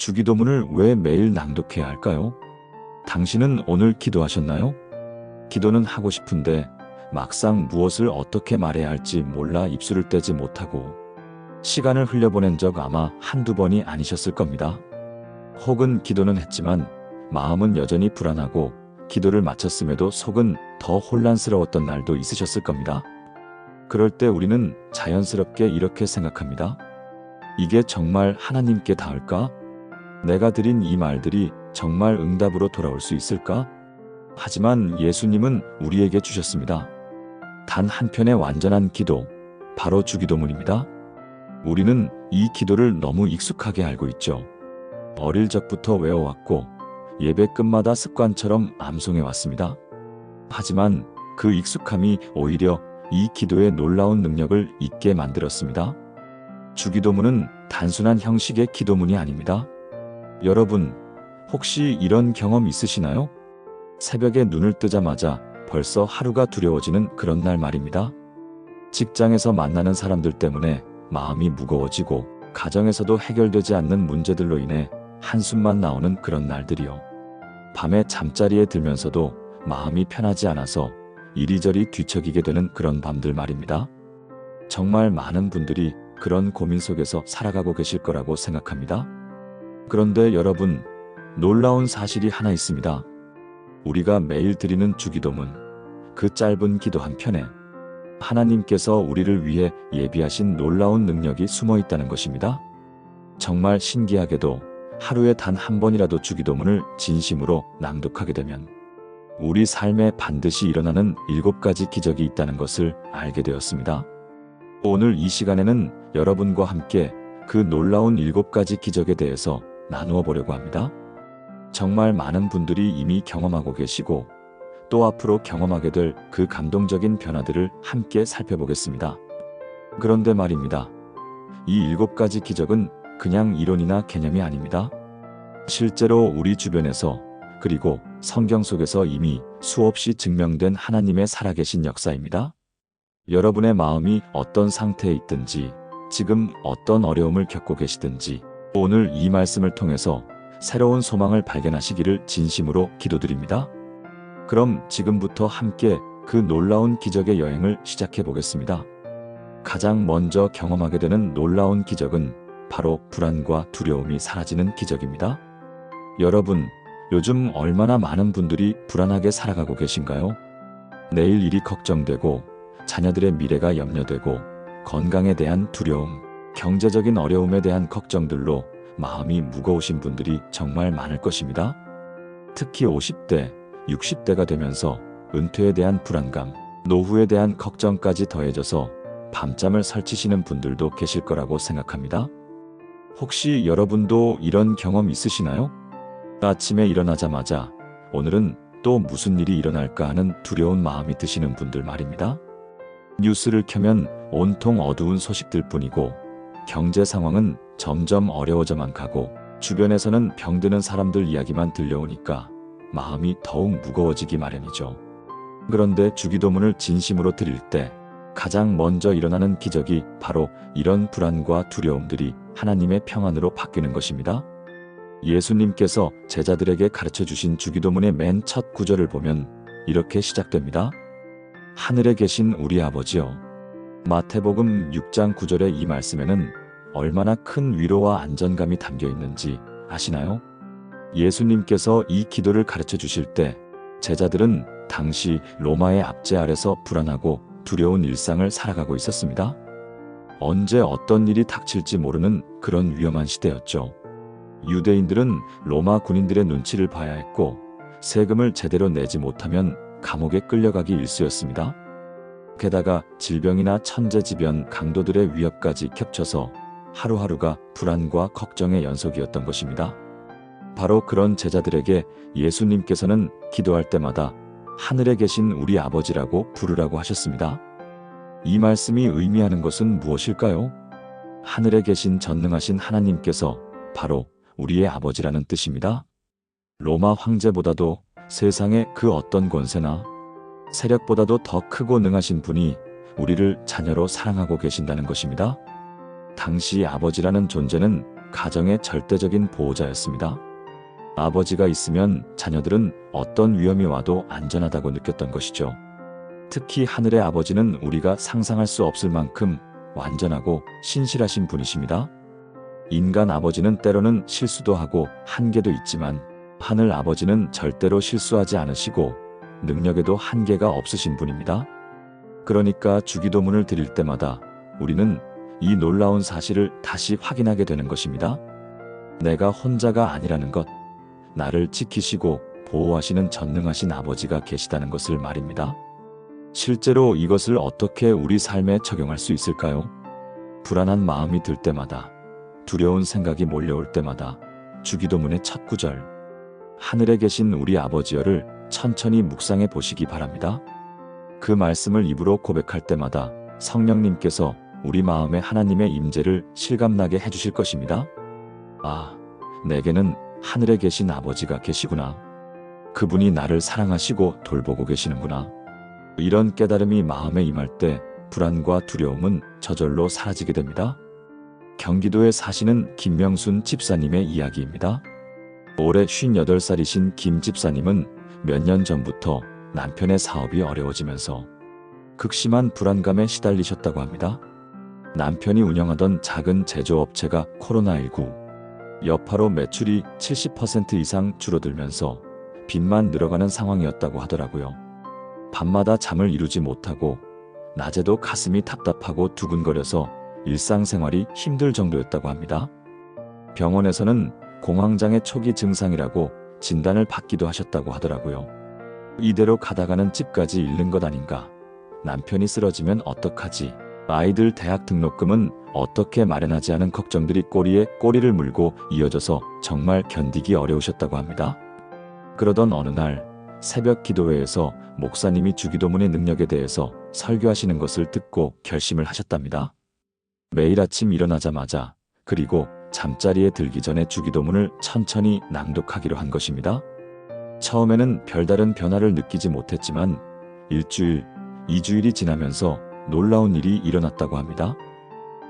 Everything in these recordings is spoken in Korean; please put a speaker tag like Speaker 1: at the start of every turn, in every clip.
Speaker 1: 주기도문을 왜 매일 낭독해야 할까요? 당신은 오늘 기도하셨나요? 기도는 하고 싶은데 막상 무엇을 어떻게 말해야 할지 몰라 입술을 떼지 못하고 시간을 흘려보낸 적 아마 한두 번이 아니셨을 겁니다. 혹은 기도는 했지만 마음은 여전히 불안하고 기도를 마쳤음에도 속은 더 혼란스러웠던 날도 있으셨을 겁니다. 그럴 때 우리는 자연스럽게 이렇게 생각합니다. 이게 정말 하나님께 닿을까? 내가 드린 이 말들이 정말 응답으로 돌아올 수 있을까? 하지만 예수님은 우리에게 주셨습니다. 단 한편의 완전한 기도, 바로 주기도문입니다. 우리는 이 기도를 너무 익숙하게 알고 있죠. 어릴 적부터 외워왔고 예배 끝마다 습관처럼 암송해왔습니다. 하지만 그 익숙함이 오히려 이 기도의 놀라운 능력을 잊게 만들었습니다. 주기도문은 단순한 형식의 기도문이 아닙니다. 여러분, 혹시 이런 경험 있으시나요? 새벽에 눈을 뜨자마자 벌써 하루가 두려워지는 그런 날 말입니다. 직장에서 만나는 사람들 때문에 마음이 무거워지고 가정에서도 해결되지 않는 문제들로 인해 한숨만 나오는 그런 날들이요. 밤에 잠자리에 들면서도 마음이 편하지 않아서 이리저리 뒤척이게 되는 그런 밤들 말입니다. 정말 많은 분들이 그런 고민 속에서 살아가고 계실 거라고 생각합니다. 그런데 여러분, 놀라운 사실이 하나 있습니다. 우리가 매일 드리는 주기도문, 그 짧은 기도 한 편에 하나님께서 우리를 위해 예비하신 놀라운 능력이 숨어 있다는 것입니다. 정말 신기하게도 하루에 단 한 번이라도 주기도문을 진심으로 낭독하게 되면 우리 삶에 반드시 일어나는 7가지 기적이 있다는 것을 알게 되었습니다. 오늘 이 시간에는 여러분과 함께 그 놀라운 7가지 기적에 대해서 나누어 보려고 합니다. 정말 많은 분들이 이미 경험하고 계시고 또 앞으로 경험하게 될 그 감동적인 변화들을 함께 살펴보겠습니다. 그런데 말입니다. 이 7가지 기적은 그냥 이론이나 개념이 아닙니다. 실제로 우리 주변에서 그리고 성경 속에서 이미 수없이 증명된 하나님의 살아계신 역사입니다. 여러분의 마음이 어떤 상태에 있든지 지금 어떤 어려움을 겪고 계시든지 오늘 이 말씀을 통해서 새로운 소망을 발견하시기를 진심으로 기도드립니다. 그럼 지금부터 함께 그 놀라운 기적의 여행을 시작해 보겠습니다. 가장 먼저 경험하게 되는 놀라운 기적은 바로 불안과 두려움이 사라지는 기적입니다. 여러분, 요즘 얼마나 많은 분들이 불안하게 살아가고 계신가요? 내일 일이 걱정되고 자녀들의 미래가 염려되고 건강에 대한 두려움, 경제적인 어려움에 대한 걱정들로 마음이 무거우신 분들이 정말 많을 것입니다. 특히 50대, 60대가 되면서 은퇴에 대한 불안감, 노후에 대한 걱정까지 더해져서 밤잠을 설치시는 분들도 계실 거라고 생각합니다. 혹시 여러분도 이런 경험 있으시나요? 아침에 일어나자마자 오늘은 또 무슨 일이 일어날까 하는 두려운 마음이 드시는 분들 말입니다. 뉴스를 켜면 온통 어두운 소식들 뿐이고 경제 상황은 점점 어려워져만 가고 주변에서는 병드는 사람들 이야기만 들려오니까 마음이 더욱 무거워지기 마련이죠. 그런데 주기도문을 진심으로 드릴 때 가장 먼저 일어나는 기적이 바로 이런 불안과 두려움들이 하나님의 평안으로 바뀌는 것입니다. 예수님께서 제자들에게 가르쳐 주신 주기도문의 맨 첫 구절을 보면 이렇게 시작됩니다. 하늘에 계신 우리 아버지여. 마태복음 6장 9절의 이 말씀에는 얼마나 큰 위로와 안정감이 담겨 있는지 아시나요? 예수님께서 이 기도를 가르쳐 주실 때 제자들은 당시 로마의 압제 아래서 불안하고 두려운 일상을 살아가고 있었습니다. 언제 어떤 일이 닥칠지 모르는 그런 위험한 시대였죠. 유대인들은 로마 군인들의 눈치를 봐야 했고 세금을 제대로 내지 못하면 감옥에 끌려가기 일쑤였습니다. 게다가 질병이나 천재지변 강도들의 위협까지 겹쳐서 하루하루가 불안과 걱정의 연속이었던 것입니다. 바로 그런 제자들에게 예수님께서는 기도할 때마다 하늘에 계신 우리 아버지라고 부르라고 하셨습니다. 이 말씀이 의미하는 것은 무엇일까요? 하늘에 계신 전능하신 하나님께서 바로 우리의 아버지라는 뜻입니다. 로마 황제보다도 세상의 그 어떤 권세나 세력보다도 더 크고 능하신 분이 우리를 자녀로 사랑하고 계신다는 것입니다. 당시 아버지라는 존재는 가정의 절대적인 보호자였습니다. 아버지가 있으면 자녀들은 어떤 위험이 와도 안전하다고 느꼈던 것이죠. 특히 하늘의 아버지는 우리가 상상할 수 없을 만큼 완전하고 신실하신 분이십니다. 인간 아버지는 때로는 실수도 하고 한계도 있지만 하늘 아버지는 절대로 실수하지 않으시고 능력에도 한계가 없으신 분입니다. 그러니까 주기도문을 드릴 때마다 우리는 이 놀라운 사실을 다시 확인하게 되는 것입니다. 내가 혼자가 아니라는 것, 나를 지키시고 보호하시는 전능하신 아버지가 계시다는 것을 말입니다. 실제로 이것을 어떻게 우리 삶에 적용할 수 있을까요? 불안한 마음이 들 때마다, 두려운 생각이 몰려올 때마다 주기도문의 첫 구절, 하늘에 계신 우리 아버지여를 천천히 묵상해 보시기 바랍니다. 그 말씀을 입으로 고백할 때마다 성령님께서 우리 마음에 하나님의 임재를 실감나게 해주실 것입니다. 아, 내게는 하늘에 계신 아버지가 계시구나. 그분이 나를 사랑하시고 돌보고 계시는구나. 이런 깨달음이 마음에 임할 때 불안과 두려움은 저절로 사라지게 됩니다. 경기도에 사시는 김명순 집사님의 이야기입니다. 올해 58살이신 김 집사님은 몇 년 전부터 남편의 사업이 어려워지면서 극심한 불안감에 시달리셨다고 합니다. 남편이 운영하던 작은 제조업체가 코로나19 여파로 매출이 70% 이상 줄어들면서 빚만 늘어가는 상황이었다고 하더라고요. 밤마다 잠을 이루지 못하고 낮에도 가슴이 답답하고 두근거려서 일상생활이 힘들 정도였다고 합니다. 병원에서는 공황장애 초기 증상이라고 진단을 받기도 하셨다고 하더라고요. 이대로 가다가는 집까지 잃는 것 아닌가? 남편이 쓰러지면 어떡하지? 아이들 대학 등록금은 어떻게 마련하지 하는 걱정들이 꼬리에 꼬리를 물고 이어져서 정말 견디기 어려우셨다고 합니다. 그러던 어느 날 새벽 기도회에서 목사님이 주기도문의 능력에 대해서 설교하시는 것을 듣고 결심을 하셨답니다. 매일 아침 일어나자마자 그리고 잠자리에 들기 전에 주기도문을 천천히 낭독하기로 한 것입니다. 처음에는 별다른 변화를 느끼지 못했지만 일주일, 2주일이 지나면서 놀라운 일이 일어났다고 합니다.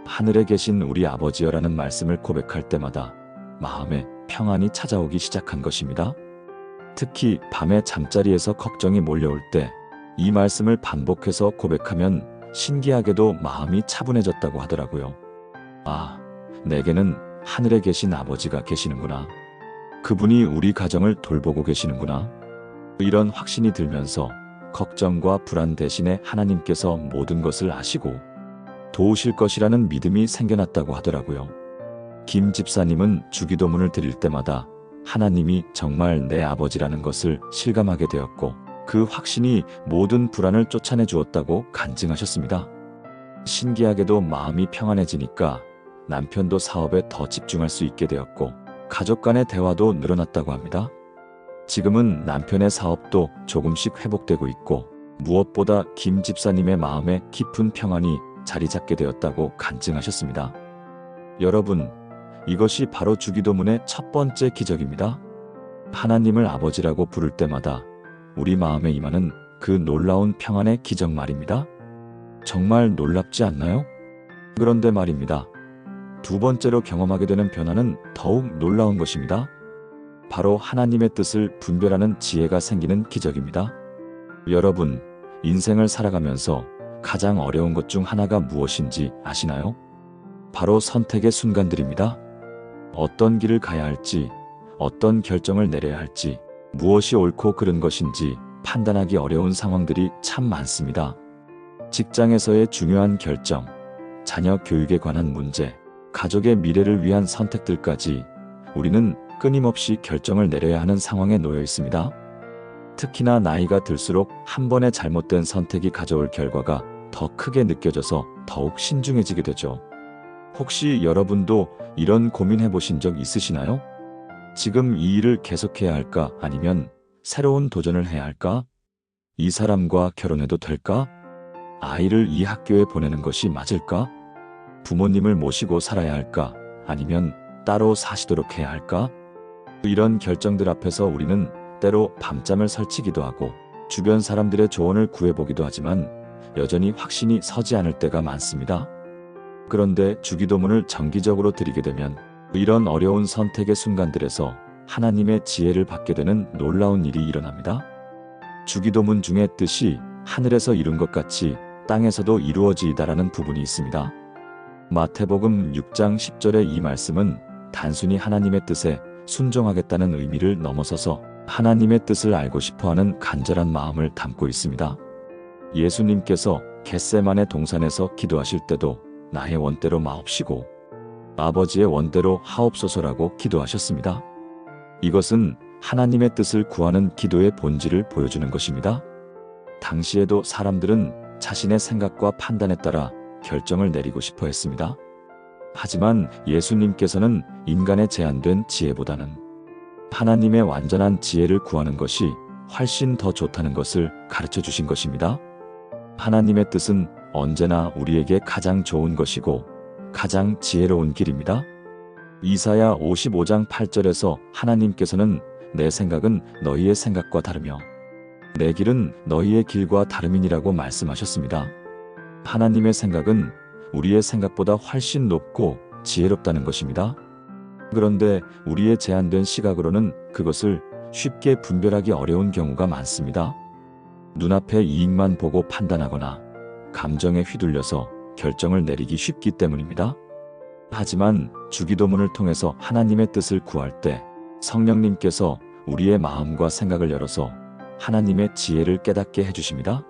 Speaker 1: 하늘에 계신 우리 아버지여라는 말씀을 고백할 때마다 마음에 평안이 찾아오기 시작한 것입니다. 특히 밤에 잠자리에서 걱정이 몰려올 때 이 말씀을 반복해서 고백하면 신기하게도 마음이 차분해졌다고 하더라고요. 아, 내게는 하늘에 계신 아버지가 계시는구나. 그분이 우리 가정을 돌보고 계시는구나. 이런 확신이 들면서 걱정과 불안 대신에 하나님께서 모든 것을 아시고 도우실 것이라는 믿음이 생겨났다고 하더라고요. 김 집사님은 주기도문을 드릴 때마다 하나님이 정말 내 아버지라는 것을 실감하게 되었고 그 확신이 모든 불안을 쫓아내 주었다고 간증하셨습니다. 신기하게도 마음이 평안해지니까 남편도 사업에 더 집중할 수 있게 되었고 가족 간의 대화도 늘어났다고 합니다. 지금은 남편의 사업도 조금씩 회복되고 있고 무엇보다 김 집사님의 마음에 깊은 평안이 자리 잡게 되었다고 간증하셨습니다. 여러분, 이것이 바로 주기도문의 첫 번째 기적입니다. 하나님을 아버지라고 부를 때마다 우리 마음에 임하는 그 놀라운 평안의 기적 말입니다. 정말 놀랍지 않나요? 그런데 말입니다. 두 번째로 경험하게 되는 변화는 더욱 놀라운 것입니다. 바로 하나님의 뜻을 분별하는 지혜가 생기는 기적입니다. 여러분, 인생을 살아가면서 가장 어려운 것 중 하나가 무엇인지 아시나요? 바로 선택의 순간들입니다. 어떤 길을 가야 할지, 어떤 결정을 내려야 할지, 무엇이 옳고 그른 것인지 판단하기 어려운 상황들이 참 많습니다. 직장에서의 중요한 결정, 자녀 교육에 관한 문제, 가족의 미래를 위한 선택들까지 우리는 끊임없이 결정을 내려야 하는 상황에 놓여 있습니다. 특히나 나이가 들수록 한 번의 잘못된 선택이 가져올 결과가 더 크게 느껴져서 더욱 신중해지게 되죠. 혹시 여러분도 이런 고민해 보신 적 있으시나요? 지금 이 일을 계속해야 할까? 아니면 새로운 도전을 해야 할까? 이 사람과 결혼해도 될까? 아이를 이 학교에 보내는 것이 맞을까? 부모님을 모시고 살아야 할까? 아니면 따로 사시도록 해야 할까? 이런 결정들 앞에서 우리는 때로 밤잠을 설치기도 하고 주변 사람들의 조언을 구해보기도 하지만 여전히 확신이 서지 않을 때가 많습니다. 그런데 주기도문을 정기적으로 드리게 되면 이런 어려운 선택의 순간들에서 하나님의 지혜를 받게 되는 놀라운 일이 일어납니다. 주기도문 중에 뜻이 하늘에서 이룬 것 같이 땅에서도 이루어지이다라는 부분이 있습니다. 마태복음 6장 10절의 이 말씀은 단순히 하나님의 뜻에 순종하겠다는 의미를 넘어서서 하나님의 뜻을 알고 싶어하는 간절한 마음을 담고 있습니다. 예수님께서 겟세마네 동산에서 기도하실 때도 나의 원대로 마옵시고 아버지의 원대로 하옵소서라고 기도하셨습니다. 이것은 하나님의 뜻을 구하는 기도의 본질을 보여주는 것입니다. 당시에도 사람들은 자신의 생각과 판단에 따라 결정을 내리고 싶어 했습니다. 하지만 예수님께서는 인간의 제한된 지혜보다는 하나님의 완전한 지혜를 구하는 것이 훨씬 더 좋다는 것을 가르쳐 주신 것입니다. 하나님의 뜻은 언제나 우리에게 가장 좋은 것이고 가장 지혜로운 길입니다. 이사야 55장 8절에서 하나님께서는 내 생각은 너희의 생각과 다르며 내 길은 너희의 길과 다름이니라고 말씀하셨습니다. 하나님의 생각은 우리의 생각보다 훨씬 높고 지혜롭다는 것입니다. 그런데 우리의 제한된 시각으로는 그것을 쉽게 분별하기 어려운 경우가 많습니다. 눈앞의 이익만 보고 판단하거나 감정에 휘둘려서 결정을 내리기 쉽기 때문입니다. 하지만 주기도문을 통해서 하나님의 뜻을 구할 때 성령님께서 우리의 마음과 생각을 열어서 하나님의 지혜를 깨닫게 해주십니다.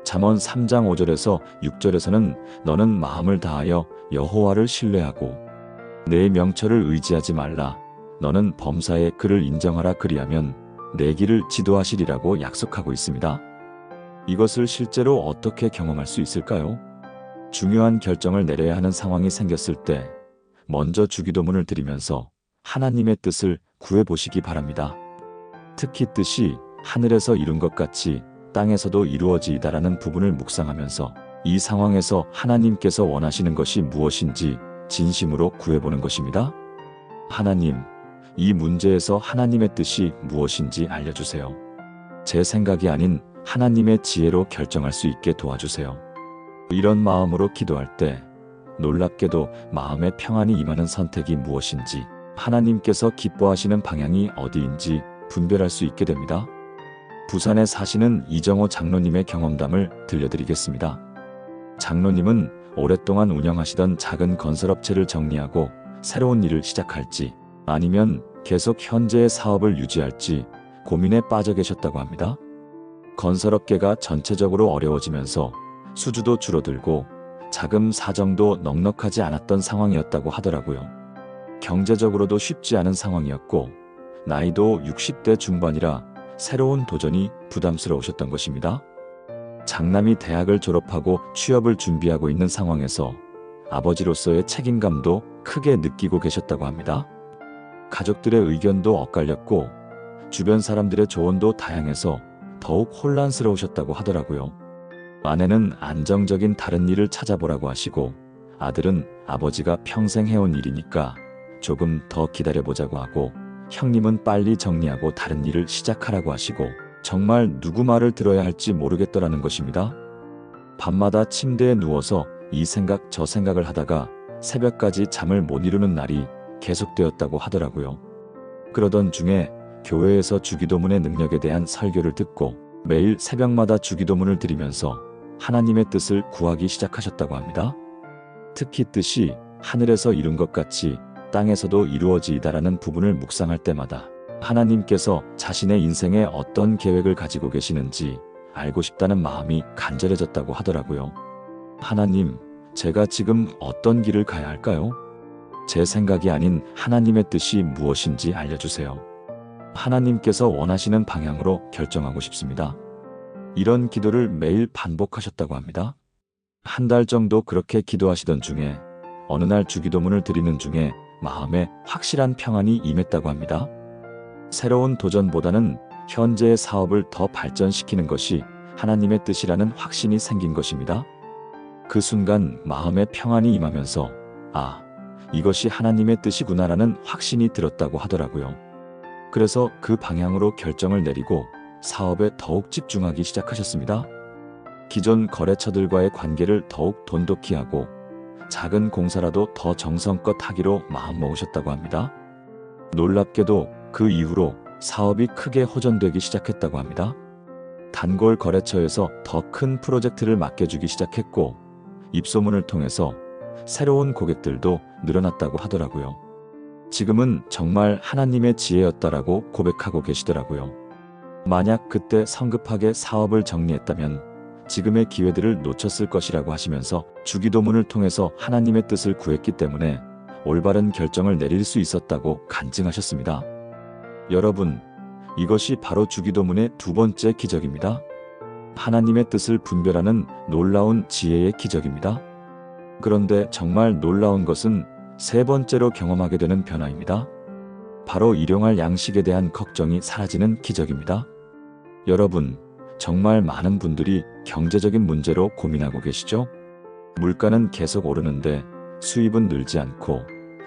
Speaker 1: 잠언 3장 5절에서 6절에서는 너는 마음을 다하여 여호와를 신뢰하고 내 명철을 의지하지 말라. 너는 범사에 그를 인정하라. 그리하면 내 길을 지도하시리라고 약속하고 있습니다. 이것을 실제로 어떻게 경험할 수 있을까요? 중요한 결정을 내려야 하는 상황이 생겼을 때 먼저 주기도문을 드리면서 하나님의 뜻을 구해보시기 바랍니다. 특히 뜻이 하늘에서 이룬 것 같이 땅에서도 이루어지이다라는 부분을 묵상하면서 이 상황에서 하나님께서 원하시는 것이 무엇인지 진심으로 구해보는 것입니다. 하나님, 이 문제에서 하나님의 뜻이 무엇인지 알려주세요. 제 생각이 아닌 하나님의 지혜로 결정할 수 있게 도와주세요. 이런 마음으로 기도할 때 놀랍게도 마음의 평안이 임하는 선택이 무엇인지 하나님께서 기뻐하시는 방향이 어디인지 분별할 수 있게 됩니다. 부산에 사시는 이정호 장로님의 경험담을 들려드리겠습니다. 장로님은 오랫동안 운영하시던 작은 건설업체를 정리하고 새로운 일을 시작할지 아니면 계속 현재의 사업을 유지할지 고민에 빠져 계셨다고 합니다. 건설업계가 전체적으로 어려워지면서 수주도 줄어들고 자금 사정도 넉넉하지 않았던 상황이었다고 하더라고요. 경제적으로도 쉽지 않은 상황이었고 나이도 60대 중반이라 새로운 도전이 부담스러우셨던 것입니다. 장남이 대학을 졸업하고 취업을 준비하고 있는 상황에서 아버지로서의 책임감도 크게 느끼고 계셨다고 합니다. 가족들의 의견도 엇갈렸고 주변 사람들의 조언도 다양해서 더욱 혼란스러우셨다고 하더라고요. 아내는 안정적인 다른 일을 찾아보라고 하시고 아들은 아버지가 평생 해온 일이니까 조금 더 기다려보자고 하고 형님은 빨리 정리하고 다른 일을 시작하라고 하시고 정말 누구 말을 들어야 할지 모르겠더라는 것입니다. 밤마다 침대에 누워서 이 생각 저 생각을 하다가 새벽까지 잠을 못 이루는 날이 계속되었다고 하더라고요. 그러던 중에 교회에서 주기도문의 능력에 대한 설교를 듣고 매일 새벽마다 주기도문을 드리면서 하나님의 뜻을 구하기 시작하셨다고 합니다. 특히 뜻이 하늘에서 이룬 것 같이 땅에서도 이루어지이다라는 부분을 묵상할 때마다 하나님께서 자신의 인생에 어떤 계획을 가지고 계시는지 알고 싶다는 마음이 간절해졌다고 하더라고요. 하나님, 제가 지금 어떤 길을 가야 할까요? 제 생각이 아닌 하나님의 뜻이 무엇인지 알려주세요. 하나님께서 원하시는 방향으로 결정하고 싶습니다. 이런 기도를 매일 반복하셨다고 합니다. 한 달 정도 그렇게 기도하시던 중에 어느 날 주기도문을 드리는 중에 마음에 확실한 평안이 임했다고 합니다. 새로운 도전보다는 현재의 사업을 더 발전시키는 것이 하나님의 뜻이라는 확신이 생긴 것입니다. 그 순간 마음의 평안이 임하면서 이것이 하나님의 뜻이구나라는 확신이 들었다고 하더라고요. 그래서 그 방향으로 결정을 내리고 사업에 더욱 집중하기 시작하셨습니다. 기존 거래처들과의 관계를 더욱 돈독히 하고 작은 공사라도 더 정성껏 하기로 마음먹으셨다고 합니다. 놀랍게도 그 이후로 사업이 크게 호전되기 시작했다고 합니다. 단골 거래처에서 더 큰 프로젝트를 맡겨주기 시작했고, 입소문을 통해서 새로운 고객들도 늘어났다고 하더라고요. 지금은 정말 하나님의 지혜였다라고 고백하고 계시더라고요. 만약 그때 성급하게 사업을 정리했다면 지금의 기회들을 놓쳤을 것이라고 하시면서 주기도문을 통해서 하나님의 뜻을 구했기 때문에 올바른 결정을 내릴 수 있었다고 간증하셨습니다. 여러분, 이것이 바로 주기도문의 두 번째 기적입니다. 하나님의 뜻을 분별하는 놀라운 지혜의 기적입니다. 그런데 정말 놀라운 것은 세 번째로 경험하게 되는 변화입니다. 바로 일용할 양식에 대한 걱정이 사라지는 기적입니다. 여러분, 정말 많은 분들이 경제적인 문제로 고민하고 계시죠? 물가는 계속 오르는데 수입은 늘지 않고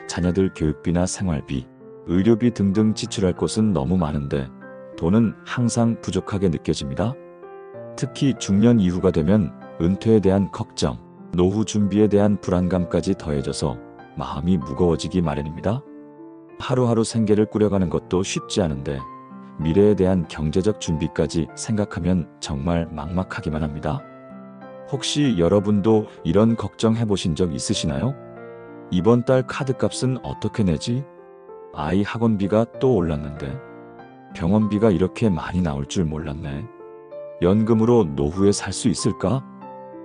Speaker 1: 자녀들 교육비나 생활비, 의료비 등등 지출할 곳은 너무 많은데 돈은 항상 부족하게 느껴집니다. 특히 중년 이후가 되면 은퇴에 대한 걱정, 노후 준비에 대한 불안감까지 더해져서 마음이 무거워지기 마련입니다. 하루하루 생계를 꾸려가는 것도 쉽지 않은데 미래에 대한 경제적 준비까지 생각하면 정말 막막하기만 합니다. 혹시 여러분도 이런 걱정해 보신 적 있으시나요? 이번 달 카드값은 어떻게 내지? 아이 학원비가 또 올랐는데 병원비가 이렇게 많이 나올 줄 몰랐네. 연금으로 노후에 살 수 있을까?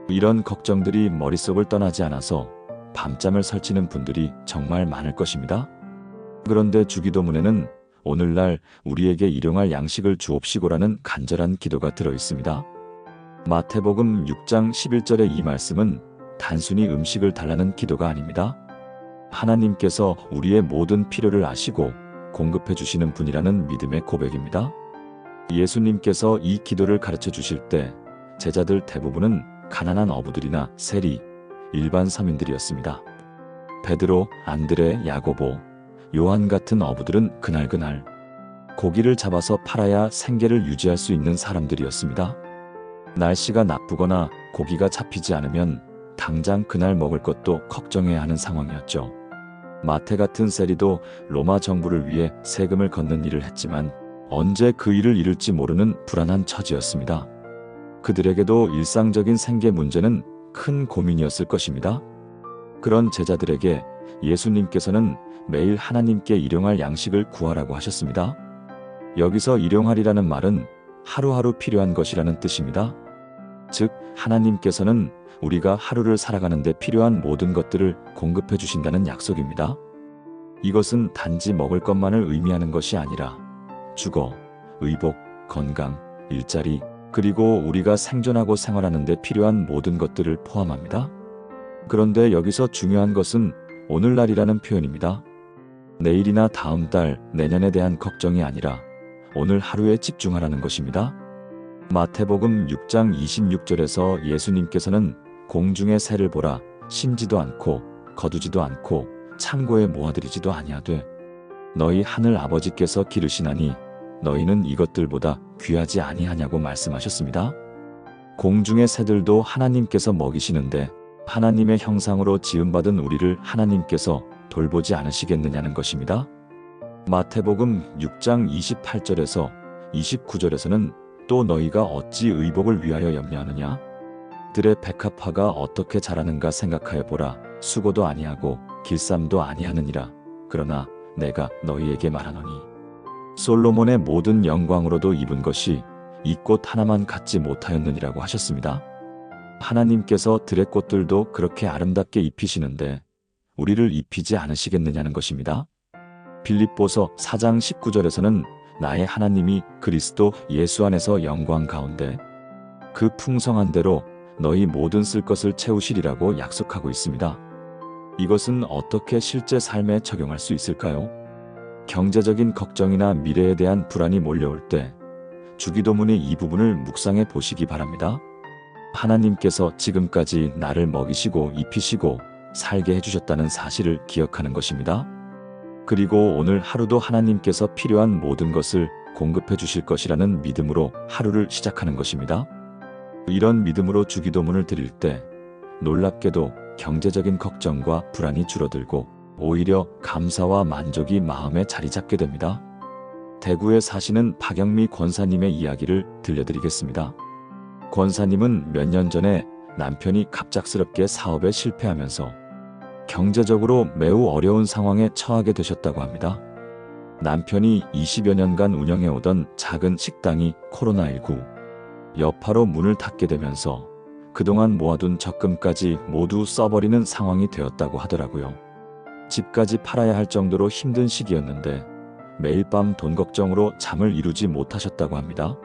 Speaker 1: 이런 걱정들이 머릿속을 떠나지 않아서 밤잠을 설치는 분들이 정말 많을 것입니다. 그런데 주기도문에는 오늘날 우리에게 일용할 양식을 주옵시고라는 간절한 기도가 들어 있습니다. 마태복음 6장 11절의 이 말씀은 단순히 음식을 달라는 기도가 아닙니다. 하나님께서 우리의 모든 필요를 아시고 공급해 주시는 분이라는 믿음의 고백입니다. 예수님께서 이 기도를 가르쳐 주실 때 제자들 대부분은 가난한 어부들이나 세리, 일반 서민들이었습니다. 베드로, 안드레, 야고보, 요한 같은 어부들은 그날그날 고기를 잡아서 팔아야 생계를 유지할 수 있는 사람들이었습니다. 날씨가 나쁘거나 고기가 잡히지 않으면 당장 그날 먹을 것도 걱정해야 하는 상황이었죠. 마태 같은 세리도 로마 정부를 위해 세금을 걷는 일을 했지만 언제 그 일을 잃을지 모르는 불안한 처지였습니다. 그들에게도 일상적인 생계 문제는 큰 고민이었을 것입니다. 그런 제자들에게 예수님께서는 매일 하나님께 일용할 양식을 구하라고 하셨습니다. 여기서 일용할이라는 말은 하루하루 필요한 것이라는 뜻입니다. 즉, 하나님께서는 우리가 하루를 살아가는데 필요한 모든 것들을 공급해 주신다는 약속입니다. 이것은 단지 먹을 것만을 의미하는 것이 아니라 주거, 의복, 건강, 일자리, 그리고 우리가 생존하고 생활하는 데 필요한 모든 것들을 포함합니다. 그런데 여기서 중요한 것은 오늘날이라는 표현입니다. 내일이나 다음 달, 내년에 대한 걱정이 아니라 오늘 하루에 집중하라는 것입니다. 마태복음 6장 26절에서 예수님께서는 공중의 새를 보라, 심지도 않고 거두지도 않고 창고에 모아들이지도 아니하되 너희 하늘 아버지께서 기르시나니 너희는 이것들보다 귀하지 아니하냐고 말씀하셨습니다. 공중의 새들도 하나님께서 먹이시는데 하나님의 형상으로 지음받은 우리를 하나님께서 돌보지 않으시겠느냐는 것입니다. 마태복음 6장 28절에서 29절에서는 또 너희가 어찌 의복을 위하여 염려하느냐? 들의 백합화가 어떻게 자라는가 생각하여 보라. 수고도 아니하고 길쌈도 아니하느니라. 그러나 내가 너희에게 말하노니 솔로몬의 모든 영광으로도 입은 것이 이 꽃 하나만 갖지 못하였느니라고 하셨습니다. 하나님께서 들의 꽃들도 그렇게 아름답게 입히시는데 우리를 입히지 않으시겠느냐는 것입니다. 빌립보서 4장 19절에서는 나의 하나님이 그리스도 예수 안에서 영광 가운데 그 풍성한 대로 너희 모든 쓸 것을 채우시리라고 약속하고 있습니다. 이것은 어떻게 실제 삶에 적용할 수 있을까요? 경제적인 걱정이나 미래에 대한 불안이 몰려올 때 주기도문의 이 부분을 묵상해 보시기 바랍니다. 하나님께서 지금까지 나를 먹이시고 입히시고 살게 해주셨다는 사실을 기억하는 것입니다. 그리고 오늘 하루도 하나님께서 필요한 모든 것을 공급해 주실 것이라는 믿음으로 하루를 시작하는 것입니다. 이런 믿음으로 주기도문을 드릴 때 놀랍게도 경제적인 걱정과 불안이 줄어들고 오히려 감사와 만족이 마음에 자리 잡게 됩니다. 대구에 사시는 박영미 권사님의 이야기를 들려드리겠습니다. 권사님은 몇 년 전에 남편이 갑작스럽게 사업에 실패하면서 경제적으로 매우 어려운 상황에 처하게 되셨다고 합니다. 남편이 20여 년간 운영해오던 작은 식당이 코로나19 여파로 문을 닫게 되면서 그동안 모아둔 적금까지 모두 써버리는 상황이 되었다고 하더라고요. 집까지 팔아야 할 정도로 힘든 시기였는데 매일 밤 돈 걱정으로 잠을 이루지 못하셨다고 합니다.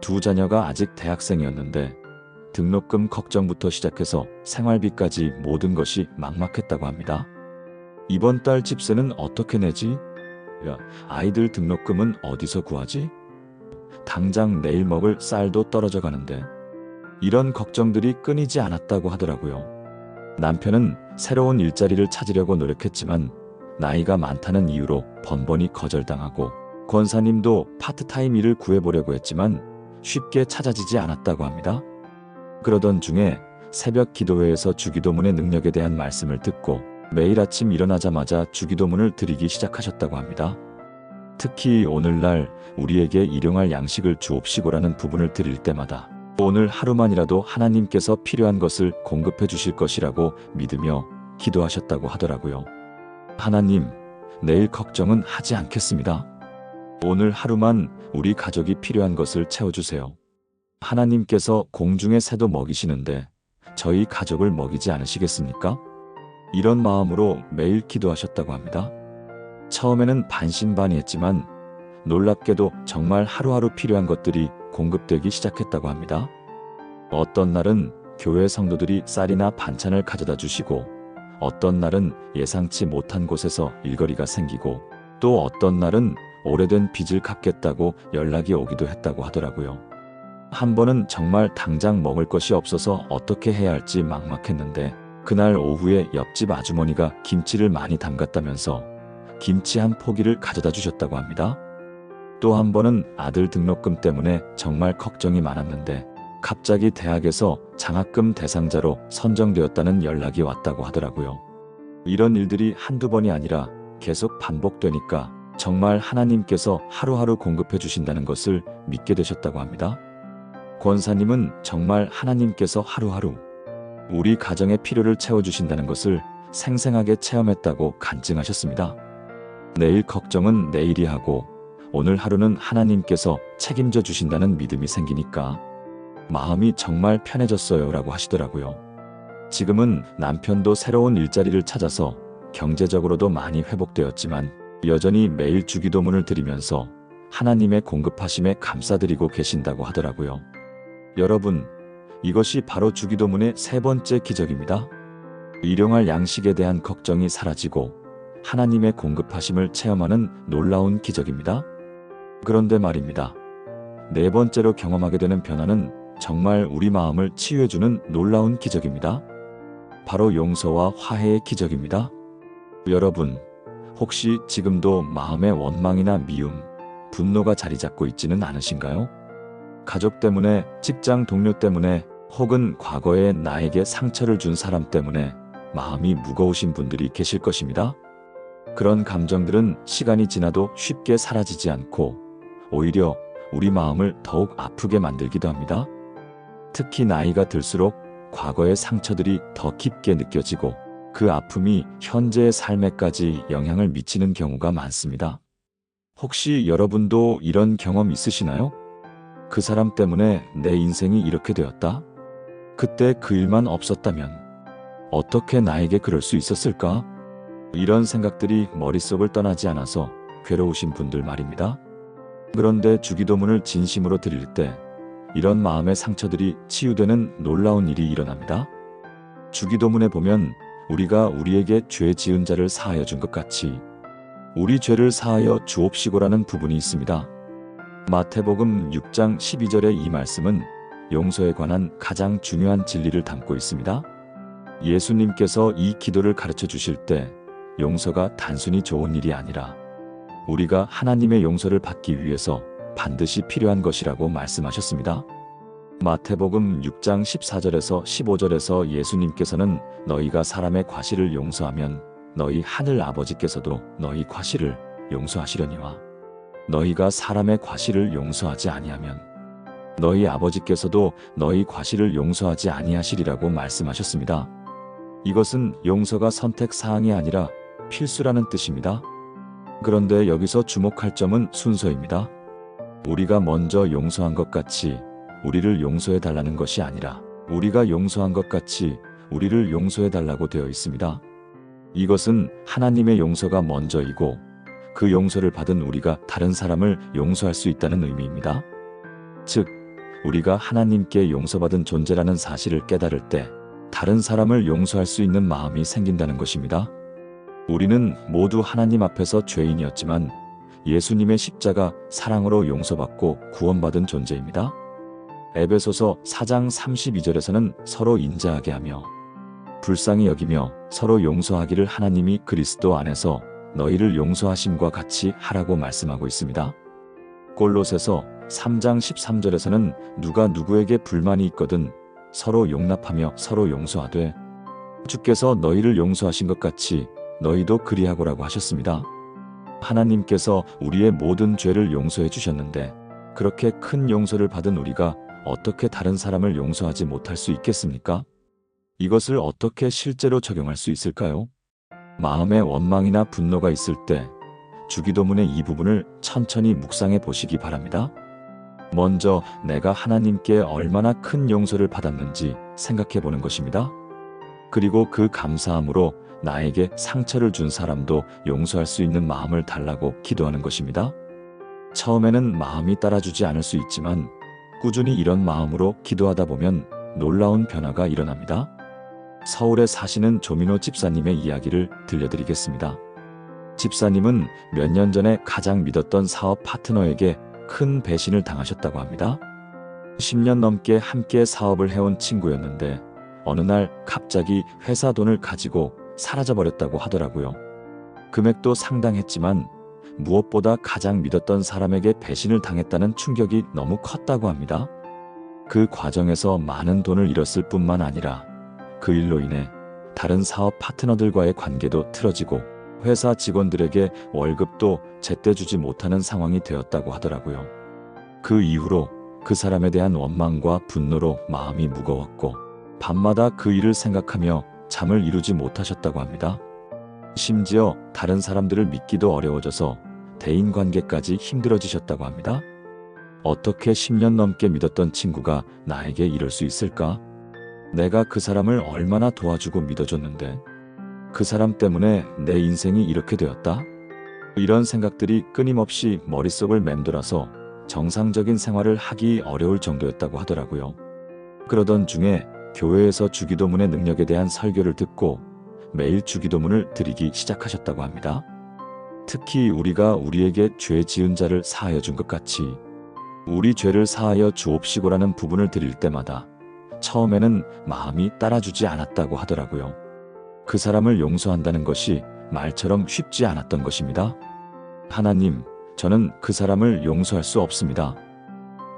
Speaker 1: 두 자녀가 아직 대학생이었는데 등록금 걱정부터 시작해서 생활비까지 모든 것이 막막했다고 합니다. 이번 달 집세는 어떻게 내지? 야, 아이들 등록금은 어디서 구하지? 당장 내일 먹을 쌀도 떨어져 가는데 이런 걱정들이 끊이지 않았다고 하더라고요. 남편은 새로운 일자리를 찾으려고 노력했지만 나이가 많다는 이유로 번번이 거절당하고 권사님도 파트타임 일을 구해보려고 했지만 쉽게 찾아지지 않았다고 합니다. 그러던 중에 새벽 기도회에서 주기도문의 능력에 대한 말씀을 듣고 매일 아침 일어나자마자 주기도문을 드리기 시작하셨다고 합니다. 특히 오늘날 우리에게 일용할 양식을 주옵시고라는 부분을 드릴 때마다 오늘 하루만이라도 하나님께서 필요한 것을 공급해 주실 것이라고 믿으며 기도하셨다고 하더라고요. 하나님, 내일 걱정은 하지 않겠습니다. 오늘 하루만 우리 가족이 필요한 것을 채워주세요. 하나님께서 공중의 새도 먹이시는데 저희 가족을 먹이지 않으시겠습니까? 이런 마음으로 매일 기도하셨다고 합니다. 처음에는 반신반의했지만 놀랍게도 정말 하루하루 필요한 것들이 공급되기 시작했다고 합니다. 어떤 날은 교회 성도들이 쌀이나 반찬을 가져다 주시고 어떤 날은 예상치 못한 곳에서 일거리가 생기고 또 어떤 날은 오래된 빚을 갚겠다고 연락이 오기도 했다고 하더라고요. 한 번은 정말 당장 먹을 것이 없어서 어떻게 해야 할지 막막했는데 그날 오후에 옆집 아주머니가 김치를 많이 담갔다면서 김치 한 포기를 가져다 주셨다고 합니다. 또 한 번은 아들 등록금 때문에 정말 걱정이 많았는데 갑자기 대학에서 장학금 대상자로 선정되었다는 연락이 왔다고 하더라고요. 이런 일들이 한두 번이 아니라 계속 반복되니까 정말 하나님께서 하루하루 공급해 주신다는 것을 믿게 되셨다고 합니다. 권사님은 정말 하나님께서 하루하루 우리 가정의 필요를 채워주신다는 것을 생생하게 체험했다고 간증하셨습니다. 내일 걱정은 내일이 하고 오늘 하루는 하나님께서 책임져 주신다는 믿음이 생기니까 마음이 정말 편해졌어요 라고 하시더라고요. 지금은 남편도 새로운 일자리를 찾아서 경제적으로도 많이 회복되었지만 여전히 매일 주기도문을 드리면서 하나님의 공급하심에 감사드리고 계신다고 하더라고요. 여러분, 이것이 바로 주기도문의 세 번째 기적입니다. 일용할 양식에 대한 걱정이 사라지고 하나님의 공급하심을 체험하는 놀라운 기적입니다. 그런데 말입니다. 네 번째로 경험하게 되는 변화는 정말 우리 마음을 치유해주는 놀라운 기적입니다. 바로 용서와 화해의 기적입니다. 여러분, 혹시 지금도 마음의 원망이나 미움, 분노가 자리 잡고 있지는 않으신가요? 가족 때문에, 직장 동료 때문에, 혹은 과거에 나에게 상처를 준 사람 때문에 마음이 무거우신 분들이 계실 것입니다. 그런 감정들은 시간이 지나도 쉽게 사라지지 않고 오히려 우리 마음을 더욱 아프게 만들기도 합니다. 특히 나이가 들수록 과거의 상처들이 더 깊게 느껴지고 그 아픔이 현재의 삶에까지 영향을 미치는 경우가 많습니다. 혹시 여러분도 이런 경험 있으시나요? 그 사람 때문에 내 인생이 이렇게 되었다? 그때 그 일만 없었다면 어떻게 나에게 그럴 수 있었을까? 이런 생각들이 머릿속을 떠나지 않아서 괴로우신 분들 말입니다. 그런데 주기도문을 진심으로 드릴 때 이런 마음의 상처들이 치유되는 놀라운 일이 일어납니다. 주기도문에 보면 우리가 우리에게 죄 지은 자를 사하여 준 것 같이 우리 죄를 사하여 주옵시고라는 부분이 있습니다. 마태복음 6장 12절의 이 말씀은 용서에 관한 가장 중요한 진리를 담고 있습니다. 예수님께서 이 기도를 가르쳐 주실 때 용서가 단순히 좋은 일이 아니라 우리가 하나님의 용서를 받기 위해서 반드시 필요한 것이라고 말씀하셨습니다. 마태복음 6장 14절에서 15절에서 예수님께서는 너희가 사람의 과실을 용서하면 너희 하늘 아버지께서도 너희 과실을 용서하시려니와 너희가 사람의 과실을 용서하지 아니하면 너희 아버지께서도 너희 과실을 용서하지 아니하시리라고 말씀하셨습니다. 이것은 용서가 선택 사항이 아니라 필수라는 뜻입니다. 그런데 여기서 주목할 점은 순서입니다. 우리가 먼저 용서한 것 같이 우리를 용서해 달라는 것이 아니라 우리가 용서한 것 같이 우리를 용서해 달라고 되어 있습니다. 이것은 하나님의 용서가 먼저이고 그 용서를 받은 우리가 다른 사람을 용서할 수 있다는 의미입니다. 즉, 우리가 하나님께 용서받은 존재라는 사실을 깨달을 때 다른 사람을 용서할 수 있는 마음이 생긴다는 것입니다. 우리는 모두 하나님 앞에서 죄인이었지만 예수님의 십자가 사랑으로 용서받고 구원받은 존재입니다. 에베소서 4장 32절에서는 서로 인자하게 하며 불쌍히 여기며 서로 용서하기를 하나님이 그리스도 안에서 너희를 용서하심과 같이 하라고 말씀하고 있습니다. 골로새서 3장 13절에서는 누가 누구에게 불만이 있거든 서로 용납하며 서로 용서하되 주께서 너희를 용서하신 것 같이 너희도 그리하고라고 하셨습니다. 하나님께서 우리의 모든 죄를 용서해 주셨는데 그렇게 큰 용서를 받은 우리가 어떻게 다른 사람을 용서하지 못할 수 있겠습니까? 이것을 어떻게 실제로 적용할 수 있을까요? 마음에 원망이나 분노가 있을 때 주기도문의 이 부분을 천천히 묵상해 보시기 바랍니다. 먼저 내가 하나님께 얼마나 큰 용서를 받았는지 생각해 보는 것입니다. 그리고 그 감사함으로 나에게 상처를 준 사람도 용서할 수 있는 마음을 달라고 기도하는 것입니다. 처음에는 마음이 따라주지 않을 수 있지만 꾸준히 이런 마음으로 기도하다 보면 놀라운 변화가 일어납니다. 서울에 사시는 조민호 집사님의 이야기를 들려드리겠습니다. 집사님은 몇 년 전에 가장 믿었던 사업 파트너에게 큰 배신을 당하셨다고 합니다. 10년 넘게 함께 사업을 해온 친구였는데 어느 날 갑자기 회사 돈을 가지고 사라져버렸다고 하더라고요. 금액도 상당했지만 무엇보다 가장 믿었던 사람에게 배신을 당했다는 충격이 너무 컸다고 합니다. 그 과정에서 많은 돈을 잃었을 뿐만 아니라 그 일로 인해 다른 사업 파트너들과의 관계도 틀어지고 회사 직원들에게 월급도 제때 주지 못하는 상황이 되었다고 하더라고요. 그 이후로 그 사람에 대한 원망과 분노로 마음이 무거웠고 밤마다 그 일을 생각하며 잠을 이루지 못하셨다고 합니다. 심지어 다른 사람들을 믿기도 어려워져서 대인관계까지 힘들어지셨다고 합니다. 어떻게 10년 넘게 믿었던 친구가 나에게 이럴 수 있을까? 내가 그 사람을 얼마나 도와주고 믿어줬는데 그 사람 때문에 내 인생이 이렇게 되었다? 이런 생각들이 끊임없이 머릿속을 맴돌아서 정상적인 생활을 하기 어려울 정도였다고 하더라고요. 그러던 중에 교회에서 주기도문의 능력에 대한 설교를 듣고 매일 주기도문을 드리기 시작하셨다고 합니다. 특히 우리가 우리에게 죄 지은 자를 사하여 준 것 같이 우리 죄를 사하여 주옵시고라는 부분을 드릴 때마다 처음에는 마음이 따라주지 않았다고 하더라고요. 그 사람을 용서한다는 것이 말처럼 쉽지 않았던 것입니다. 하나님, 저는 그 사람을 용서할 수 없습니다.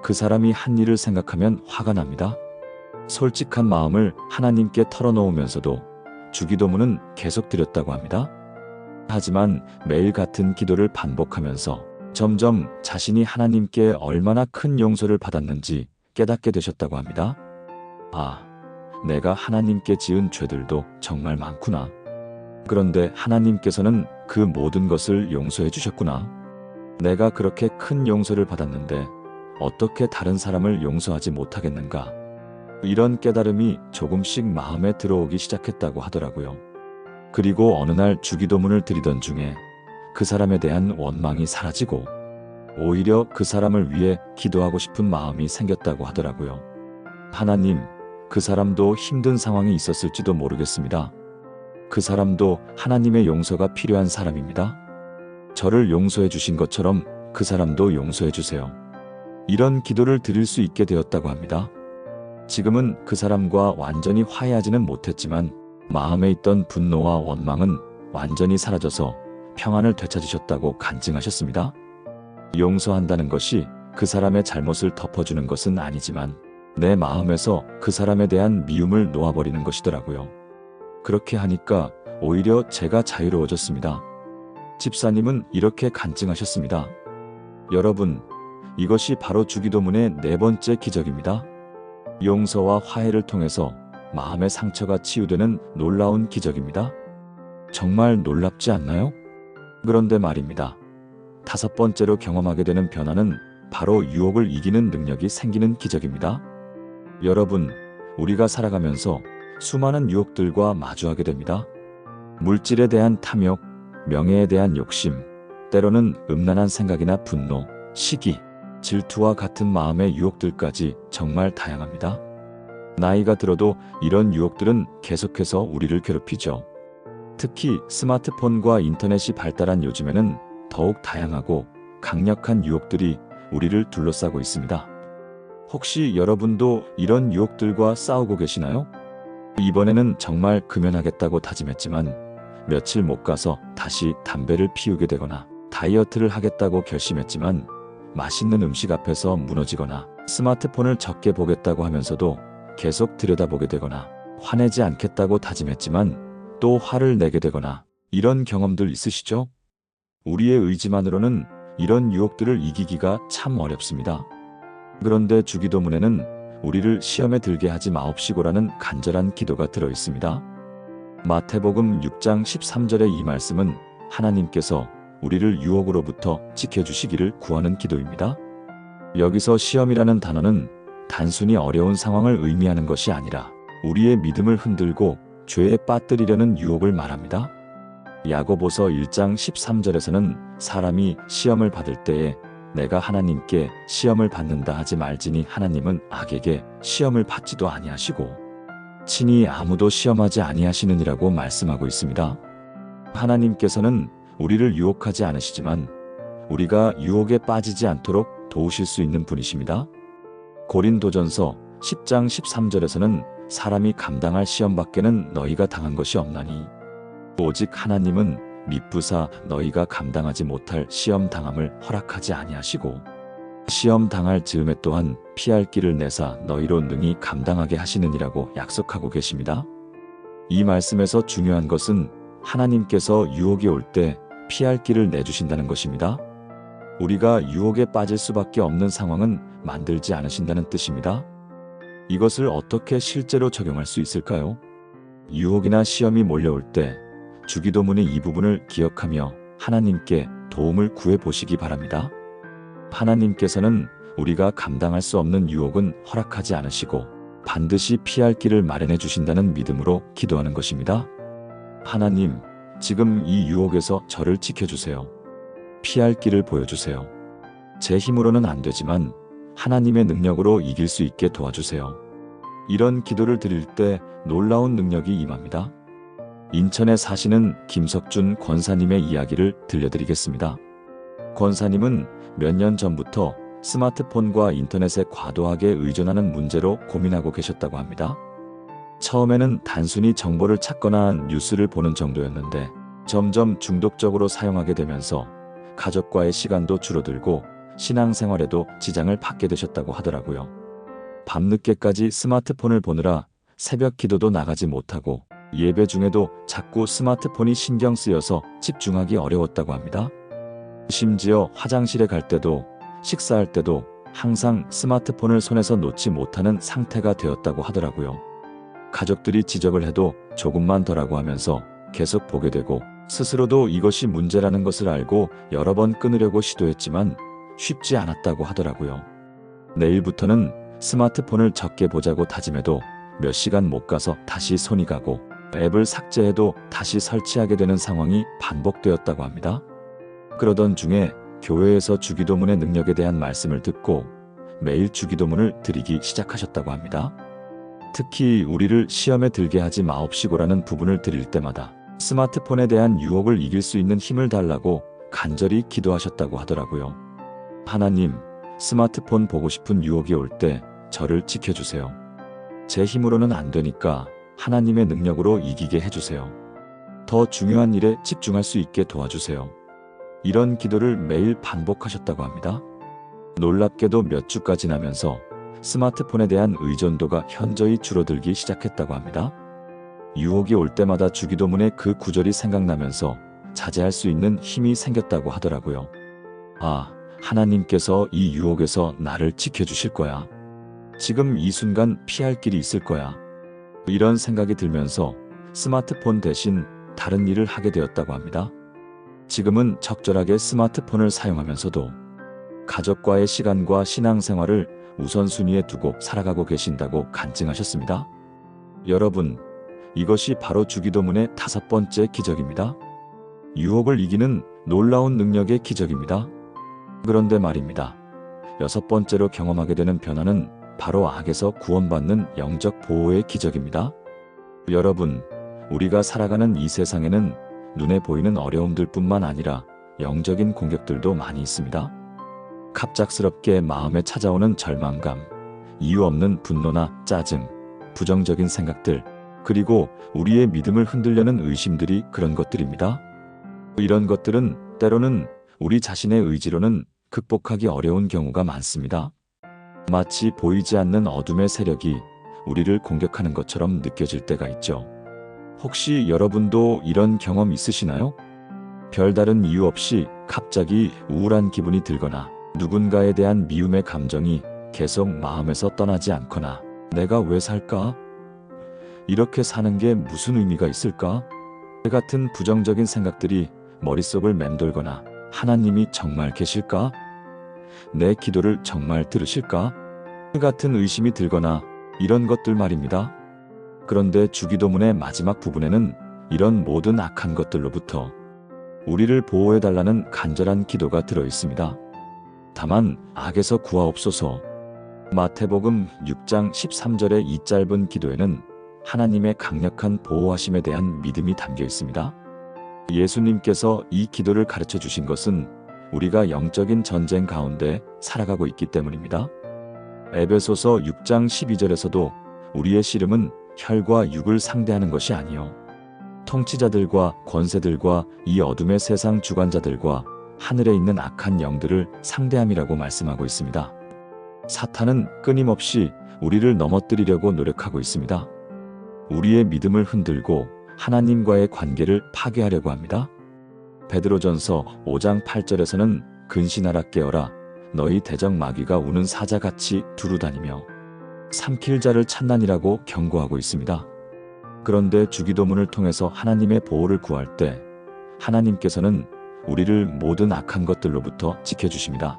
Speaker 1: 그 사람이 한 일을 생각하면 화가 납니다. 솔직한 마음을 하나님께 털어놓으면서도 주기도문은 계속 드렸다고 합니다. 하지만 매일 같은 기도를 반복하면서 점점 자신이 하나님께 얼마나 큰 용서를 받았는지 깨닫게 되셨다고 합니다. 아, 내가 하나님께 지은 죄들도 정말 많구나. 그런데 하나님께서는 그 모든 것을 용서해 주셨구나. 내가 그렇게 큰 용서를 받았는데 어떻게 다른 사람을 용서하지 못하겠는가? 이런 깨달음이 조금씩 마음에 들어오기 시작했다고 하더라고요. 그리고 어느 날 주기도문을 드리던 중에 그 사람에 대한 원망이 사라지고 오히려 그 사람을 위해 기도하고 싶은 마음이 생겼다고 하더라고요. 하나님, 그 사람도 힘든 상황이 있었을지도 모르겠습니다. 그 사람도 하나님의 용서가 필요한 사람입니다. 저를 용서해 주신 것처럼 그 사람도 용서해 주세요. 이런 기도를 드릴 수 있게 되었다고 합니다. 지금은 그 사람과 완전히 화해하지는 못했지만 마음에 있던 분노와 원망은 완전히 사라져서 평안을 되찾으셨다고 간증하셨습니다. 용서한다는 것이 그 사람의 잘못을 덮어주는 것은 아니지만 내 마음에서 그 사람에 대한 미움을 놓아버리는 것이더라고요. 그렇게 하니까 오히려 제가 자유로워졌습니다. 집사님은 이렇게 간증하셨습니다. 여러분, 이것이 바로 주기도문의 네 번째 기적입니다. 용서와 화해를 통해서 마음의 상처가 치유되는 놀라운 기적입니다. 정말 놀랍지 않나요? 그런데 말입니다. 다섯 번째로 경험하게 되는 변화는 바로 유혹을 이기는 능력이 생기는 기적입니다. 여러분, 우리가 살아가면서 수많은 유혹들과 마주하게 됩니다. 물질에 대한 탐욕, 명예에 대한 욕심, 때로는 음란한 생각이나 분노, 시기, 질투와 같은 마음의 유혹들까지 정말 다양합니다. 나이가 들어도 이런 유혹들은 계속해서 우리를 괴롭히죠. 특히 스마트폰과 인터넷이 발달한 요즘에는 더욱 다양하고 강력한 유혹들이 우리를 둘러싸고 있습니다. 혹시 여러분도 이런 유혹들과 싸우고 계시나요? 이번에는 정말 금연하겠다고 다짐했지만 며칠 못 가서 다시 담배를 피우게 되거나 다이어트를 하겠다고 결심했지만 맛있는 음식 앞에서 무너지거나 스마트폰을 적게 보겠다고 하면서도 계속 들여다보게 되거나 화내지 않겠다고 다짐했지만 또 화를 내게 되거나 이런 경험들 있으시죠? 우리의 의지만으로는 이런 유혹들을 이기기가 참 어렵습니다. 그런데 주기도문에는 우리를 시험에 들게 하지 마옵시고라는 간절한 기도가 들어 있습니다. 마태복음 6장 13절의 이 말씀은 하나님께서 우리를 유혹으로부터 지켜주시기를 구하는 기도입니다. 여기서 시험이라는 단어는 단순히 어려운 상황을 의미하는 것이 아니라 우리의 믿음을 흔들고 죄에 빠뜨리려는 유혹을 말합니다. 야고보서 1장 13절에서는 사람이 시험을 받을 때에 내가 하나님께 시험을 받는다 하지 말지니 하나님은 악에게 시험을 받지도 아니하시고 친히 아무도 시험하지 아니하시느니라고 말씀하고 있습니다. 하나님께서는 우리를 유혹하지 않으시지만 우리가 유혹에 빠지지 않도록 도우실 수 있는 분이십니다. 고린도전서 10장 13절에서는 사람이 감당할 시험밖에는 너희가 당한 것이 없나니 오직 하나님은 미쁘사 너희가 감당하지 못할 시험 당함을 허락하지 아니하시고 시험 당할 즈음에 또한 피할 길을 내사 너희로 능히 감당하게 하시느니라고 약속하고 계십니다. 이 말씀에서 중요한 것은 하나님께서 유혹이 올 때 피할 길을 내주신다는 것입니다. 우리가 유혹에 빠질 수밖에 없는 상황은 만들지 않으신다는 뜻입니다. 이것을 어떻게 실제로 적용할 수 있을까요? 유혹이나 시험이 몰려올 때 주기도문의 이 부분을 기억하며 하나님께 도움을 구해 보시기 바랍니다. 하나님께서는 우리가 감당할 수 없는 유혹은 허락하지 않으시고 반드시 피할 길을 마련해 주신다는 믿음으로 기도하는 것입니다. 하나님, 지금 이 유혹에서 저를 지켜주세요. 피할 길을 보여주세요. 제 힘으로는 안 되지만 하나님의 능력으로 이길 수 있게 도와주세요. 이런 기도를 드릴 때 놀라운 능력이 임합니다. 인천에 사시는 김석준 권사님의 이야기를 들려드리겠습니다. 권사님은 몇 년 전부터 스마트폰과 인터넷에 과도하게 의존하는 문제로 고민하고 계셨다고 합니다. 처음에는 단순히 정보를 찾거나 뉴스를 보는 정도였는데 점점 중독적으로 사용하게 되면서 가족과의 시간도 줄어들고 신앙생활에도 지장을 받게 되셨다고 하더라고요. 밤늦게까지 스마트폰을 보느라 새벽 기도도 나가지 못하고 예배 중에도 자꾸 스마트폰이 신경 쓰여서 집중하기 어려웠다고 합니다. 심지어 화장실에 갈 때도 식사할 때도 항상 스마트폰을 손에서 놓지 못하는 상태가 되었다고 하더라고요. 가족들이 지적을 해도 조금만 덜라고 하면서 계속 보게 되고 스스로도 이것이 문제라는 것을 알고 여러 번 끊으려고 시도했지만 쉽지 않았다고 하더라고요. 내일부터는 스마트폰을 적게 보자고 다짐해도 몇 시간 못 가서 다시 손이 가고 앱을 삭제해도 다시 설치하게 되는 상황이 반복되었다고 합니다. 그러던 중에 교회에서 주기도문의 능력에 대한 말씀을 듣고 매일 주기도문을 드리기 시작하셨다고 합니다. 특히 우리를 시험에 들게 하지 마옵시고라는 부분을 드릴 때마다 스마트폰에 대한 유혹을 이길 수 있는 힘을 달라고 간절히 기도하셨다고 하더라고요. 하나님, 스마트폰 보고 싶은 유혹이 올 때 저를 지켜주세요. 제 힘으로는 안 되니까 하나님의 능력으로 이기게 해주세요. 더 중요한 일에 집중할 수 있게 도와주세요. 이런 기도를 매일 반복하셨다고 합니다. 놀랍게도 몇 주가 지나면서 스마트폰에 대한 의존도가 현저히 줄어들기 시작했다고 합니다. 유혹이 올 때마다 주기도문의 그 구절이 생각나면서 자제할 수 있는 힘이 생겼다고 하더라고요. 아, 하나님께서 이 유혹에서 나를 지켜주실 거야. 지금 이 순간 피할 길이 있을 거야. 이런 생각이 들면서 스마트폰 대신 다른 일을 하게 되었다고 합니다. 지금은 적절하게 스마트폰을 사용하면서도 가족과의 시간과 신앙생활을 우선순위에 두고 살아가고 계신다고 간증하셨습니다. 여러분, 이것이 바로 주기도문의 5번째 기적입니다. 유혹을 이기는 놀라운 능력의 기적입니다. 그런데 말입니다. 6번째로 경험하게 되는 변화는 바로 악에서 구원받는 영적 보호의 기적입니다. 여러분, 우리가 살아가는 이 세상에는 눈에 보이는 어려움들뿐만 아니라 영적인 공격들도 많이 있습니다. 갑작스럽게 마음에 찾아오는 절망감, 이유 없는 분노나 짜증, 부정적인 생각들, 그리고 우리의 믿음을 흔들려는 의심들이 그런 것들입니다. 이런 것들은 때로는 우리 자신의 의지로는 극복하기 어려운 경우가 많습니다. 마치 보이지 않는 어둠의 세력이 우리를 공격하는 것처럼 느껴질 때가 있죠. 혹시 여러분도 이런 경험 있으시나요? 별다른 이유 없이 갑자기 우울한 기분이 들거나 누군가에 대한 미움의 감정이 계속 마음에서 떠나지 않거나 내가 왜 살까? 이렇게 사는 게 무슨 의미가 있을까? 같은 부정적인 생각들이 머릿속을 맴돌거나 하나님이 정말 계실까? 내 기도를 정말 들으실까? 같은 의심이 들거나 이런 것들 말입니다. 그런데 주기도문의 마지막 부분에는 이런 모든 악한 것들로부터 우리를 보호해달라는 간절한 기도가 들어있습니다. 다만 악에서 구하옵소서. 마태복음 6장 13절의 이 짧은 기도에는 하나님의 강력한 보호하심에 대한 믿음이 담겨 있습니다. 예수님께서 이 기도를 가르쳐 주신 것은 우리가 영적인 전쟁 가운데 살아가고 있기 때문입니다. 에베소서 6장 12절에서도 우리의 씨름은 혈과 육을 상대하는 것이 아니요 통치자들과 권세들과 이 어둠의 세상 주관자들과 하늘에 있는 악한 영들을 상대함이라고 말씀하고 있습니다. 사탄은 끊임없이 우리를 넘어뜨리려고 노력하고 있습니다. 우리의 믿음을 흔들고 하나님과의 관계를 파괴하려고 합니다. 베드로전서 5장 8절에서는 근신하라 깨어라 너희 대적 마귀가 우는 사자같이 두루다니며 삼킬 자를 찾나니라고 경고하고 있습니다. 그런데 주기도문을 통해서 하나님의 보호를 구할 때 하나님께서는 우리를 모든 악한 것들로부터 지켜주십니다.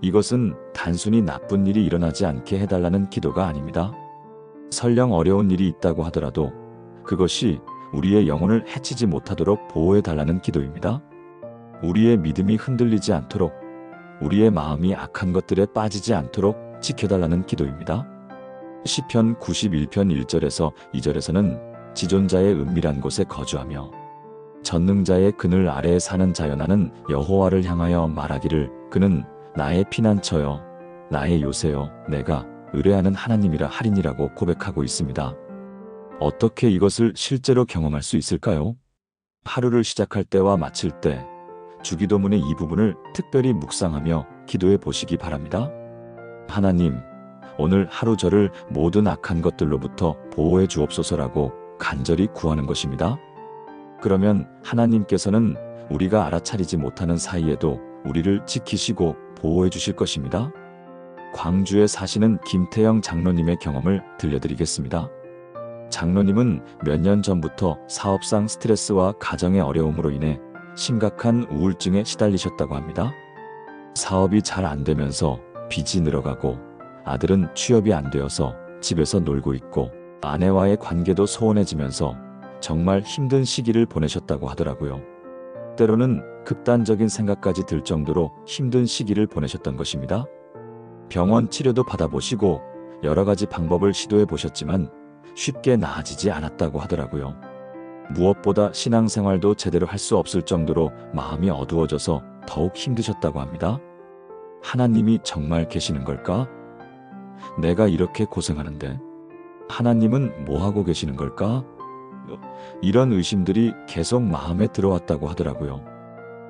Speaker 1: 이것은 단순히 나쁜 일이 일어나지 않게 해달라는 기도가 아닙니다. 설령 어려운 일이 있다고 하더라도 그것이 우리의 영혼을 해치지 못하도록 보호해달라는 기도입니다. 우리의 믿음이 흔들리지 않도록, 우리의 마음이 악한 것들에 빠지지 않도록 지켜달라는 기도입니다. 시편 91편 1절에서 2절에서는 지존자의 은밀한 곳에 거주하며 전능자의 그늘 아래에 사는 자여 나는 여호와를 향하여 말하기를 그는 나의 피난처여 나의 요새여 내가 의뢰하는 하나님이라 하리니라고 고백하고 있습니다. 어떻게 이것을 실제로 경험할 수 있을까요? 하루를 시작할 때와 마칠 때 주기도문의 이 부분을 특별히 묵상하며 기도해 보시기 바랍니다. 하나님, 오늘 하루 저를 모든 악한 것들로부터 보호해 주옵소서라고 간절히 구하는 것입니다. 그러면 하나님께서는 우리가 알아차리지 못하는 사이에도 우리를 지키시고 보호해 주실 것입니다. 광주에 사시는 김태영 장로님의 경험을 들려드리겠습니다. 장로님은 몇 년 전부터 사업상 스트레스와 가정의 어려움으로 인해 심각한 우울증에 시달리셨다고 합니다. 사업이 잘 안 되면서 빚이 늘어가고 아들은 취업이 안 되어서 집에서 놀고 있고 아내와의 관계도 소원해지면서 정말 힘든 시기를 보내셨다고 하더라고요. 때로는 극단적인 생각까지 들 정도로 힘든 시기를 보내셨던 것입니다. 병원 치료도 받아보시고 여러 가지 방법을 시도해 보셨지만 쉽게 나아지지 않았다고 하더라고요. 무엇보다 신앙생활도 제대로 할 수 없을 정도로 마음이 어두워져서 더욱 힘드셨다고 합니다. 하나님이 정말 계시는 걸까? 내가 이렇게 고생하는데 하나님은 뭐 하고 계시는 걸까? 이런 의심들이 계속 마음에 들어왔다고 하더라고요.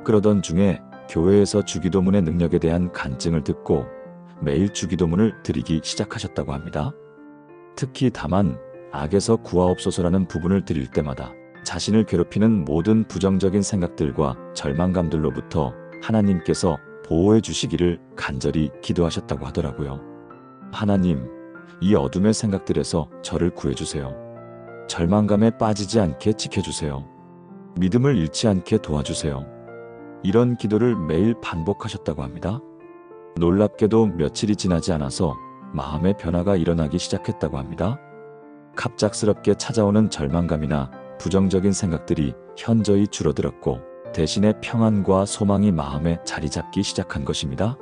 Speaker 1: 그러던 중에 교회에서 주기도문의 능력에 대한 간증을 듣고 매일 주기도문을 드리기 시작하셨다고 합니다. 특히 다만 악에서 구하옵소서라는 부분을 드릴 때마다 자신을 괴롭히는 모든 부정적인 생각들과 절망감들로부터 하나님께서 보호해 주시기를 간절히 기도하셨다고 하더라고요. 하나님, 이 어둠의 생각들에서 저를 구해주세요. 절망감에 빠지지 않게 지켜주세요. 믿음을 잃지 않게 도와주세요. 이런 기도를 매일 반복하셨다고 합니다. 놀랍게도 며칠이 지나지 않아서 마음의 변화가 일어나기 시작했다고 합니다. 갑작스럽게 찾아오는 절망감이나 부정적인 생각들이 현저히 줄어들었고 대신에 평안과 소망이 마음에 자리 잡기 시작한 것입니다.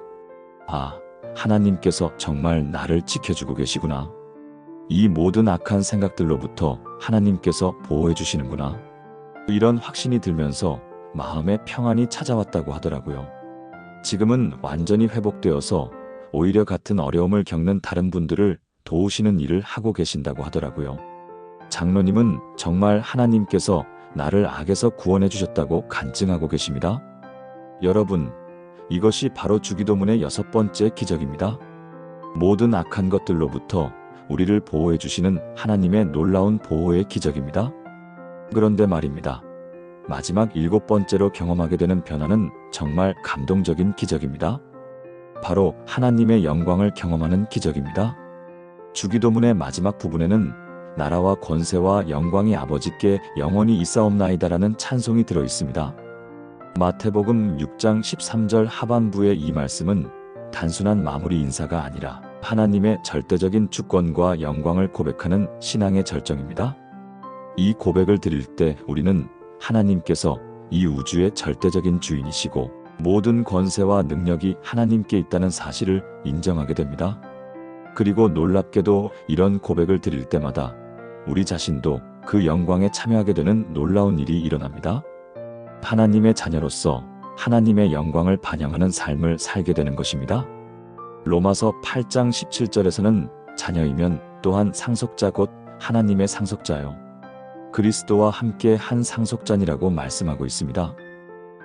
Speaker 1: 아, 하나님께서 정말 나를 지켜주고 계시구나. 이 모든 악한 생각들로부터 하나님께서 보호해 주시는구나. 이런 확신이 들면서 마음의 평안이 찾아왔다고 하더라고요. 지금은 완전히 회복되어서 오히려 같은 어려움을 겪는 다른 분들을 도우시는 일을 하고 계신다고 하더라고요. 장로님은 정말 하나님께서 나를 악에서 구원해 주셨다고 간증하고 계십니다. 여러분, 이것이 바로 주기도문의 6번째 기적입니다. 모든 악한 것들로부터 우리를 보호해 주시는 하나님의 놀라운 보호의 기적입니다. 그런데 말입니다. 마지막 7번째로 경험하게 되는 변화는 정말 감동적인 기적입니다. 바로 하나님의 영광을 경험하는 기적입니다. 주기도문의 마지막 부분에는 나라와 권세와 영광이 아버지께 영원히 있사옵나이다라는 찬송이 들어 있습니다. 마태복음 6장 13절 하반부의 이 말씀은 단순한 마무리 인사가 아니라 하나님의 절대적인 주권과 영광을 고백하는 신앙의 절정입니다. 이 고백을 드릴 때 우리는 하나님께서 이 우주의 절대적인 주인이시고 모든 권세와 능력이 하나님께 있다는 사실을 인정하게 됩니다. 그리고 놀랍게도 이런 고백을 드릴 때마다 우리 자신도 그 영광에 참여하게 되는 놀라운 일이 일어납니다. 하나님의 자녀로서 하나님의 영광을 반영하는 삶을 살게 되는 것입니다. 로마서 8장 17절에서는 자녀이면 또한 상속자 곧 하나님의 상속자요. 그리스도와 함께 한 상속자니라고 말씀하고 있습니다.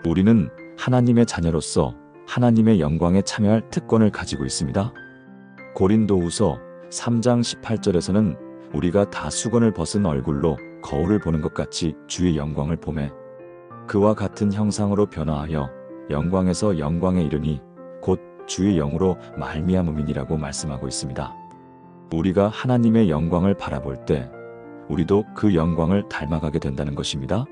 Speaker 1: 우리는 하나님의 자녀로서 하나님의 영광에 참여할 특권을 가지고 있습니다. 고린도후서 3장 18절에서는 우리가 다 수건을 벗은 얼굴로 거울을 보는 것 같이 주의 영광을 보매 그와 같은 형상으로 변화하여 영광에서 영광에 이르니 곧 주의 영으로 말미암음이니라고 말씀하고 있습니다. 우리가 하나님의 영광을 바라볼 때 우리도 그 영광을 닮아가게 된다는 것입니다.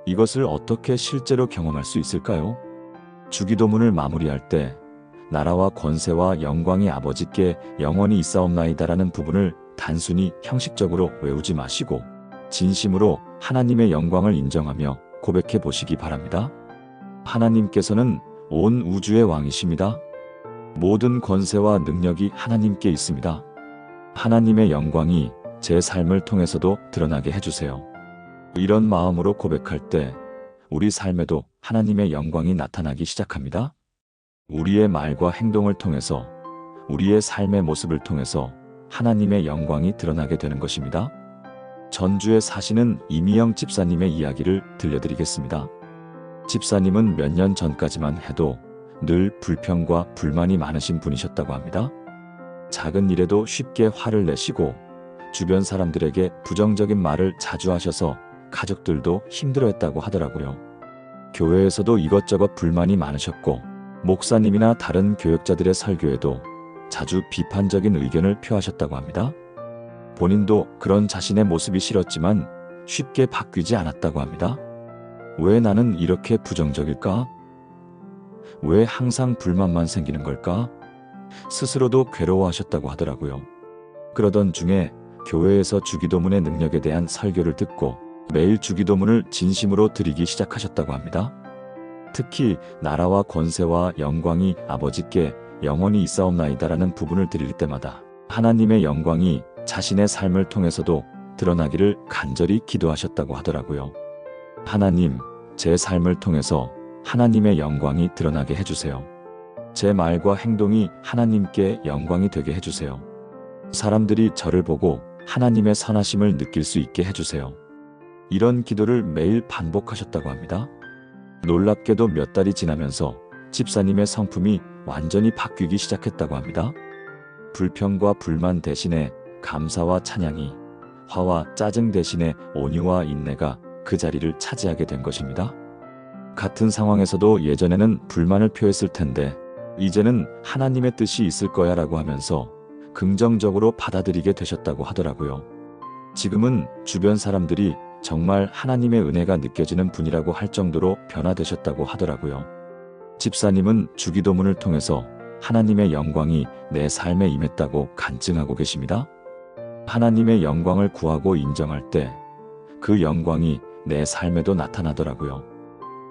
Speaker 1: 이것을 어떻게 실제로 경험할 수 있을까요? 주기도문을 마무리할 때 나라와 권세와 영광이 아버지께 영원히 있사옵나이다라는 부분을 단순히 형식적으로 외우지 마시고 진심으로 하나님의 영광을 인정하며 고백해 보시기 바랍니다. 하나님께서는 온 우주의 왕이십니다. 모든 권세와 능력이 하나님께 있습니다. 하나님의 영광이 제 삶을 통해서도 드러나게 해주세요. 이런 마음으로 고백할 때 우리 삶에도 하나님의 영광이 나타나기 시작합니다. 우리의 말과 행동을 통해서 우리의 삶의 모습을 통해서 하나님의 영광이 드러나게 되는 것입니다. 전주에 사시는 이미영 집사님의 이야기를 들려드리겠습니다. 집사님은 몇 년 전까지만 해도 늘 불평과 불만이 많으신 분이셨다고 합니다. 작은 일에도 쉽게 화를 내시고 주변 사람들에게 부정적인 말을 자주 하셔서 가족들도 힘들어했다고 하더라고요. 교회에서도 이것저것 불만이 많으셨고 목사님이나 다른 교역자들의 설교에도 자주 비판적인 의견을 표하셨다고 합니다. 본인도 그런 자신의 모습이 싫었지만 쉽게 바뀌지 않았다고 합니다. 왜 나는 이렇게 부정적일까? 왜 항상 불만만 생기는 걸까? 스스로도 괴로워하셨다고 하더라고요. 그러던 중에 교회에서 주기도문의 능력에 대한 설교를 듣고 매일 주기도문을 진심으로 드리기 시작하셨다고 합니다. 특히 나라와 권세와 영광이 아버지께 영원히 있사옵나이다라는 부분을 드릴 때마다 하나님의 영광이 자신의 삶을 통해서도 드러나기를 간절히 기도하셨다고 하더라고요. 하나님, 제 삶을 통해서 하나님의 영광이 드러나게 해주세요. 제 말과 행동이 하나님께 영광이 되게 해주세요. 사람들이 저를 보고 하나님의 선하심을 느낄 수 있게 해주세요. 이런 기도를 매일 반복하셨다고 합니다. 놀랍게도 몇 달이 지나면서 집사님의 성품이 완전히 바뀌기 시작했다고 합니다. 불평과 불만 대신에 감사와 찬양이, 화와 짜증 대신에 온유와 인내가 그 자리를 차지하게 된 것입니다. 같은 상황에서도 예전에는 불만을 표했을 텐데 이제는 하나님의 뜻이 있을 거야 라고 하면서 긍정적으로 받아들이게 되셨다고 하더라고요. 지금은 주변 사람들이 정말 하나님의 은혜가 느껴지는 분이라고 할 정도로 변화되셨다고 하더라고요. 집사님은 주기도문을 통해서 하나님의 영광이 내 삶에 임했다고 간증하고 계십니다. 하나님의 영광을 구하고 인정할 때 그 영광이 내 삶에도 나타나더라고요.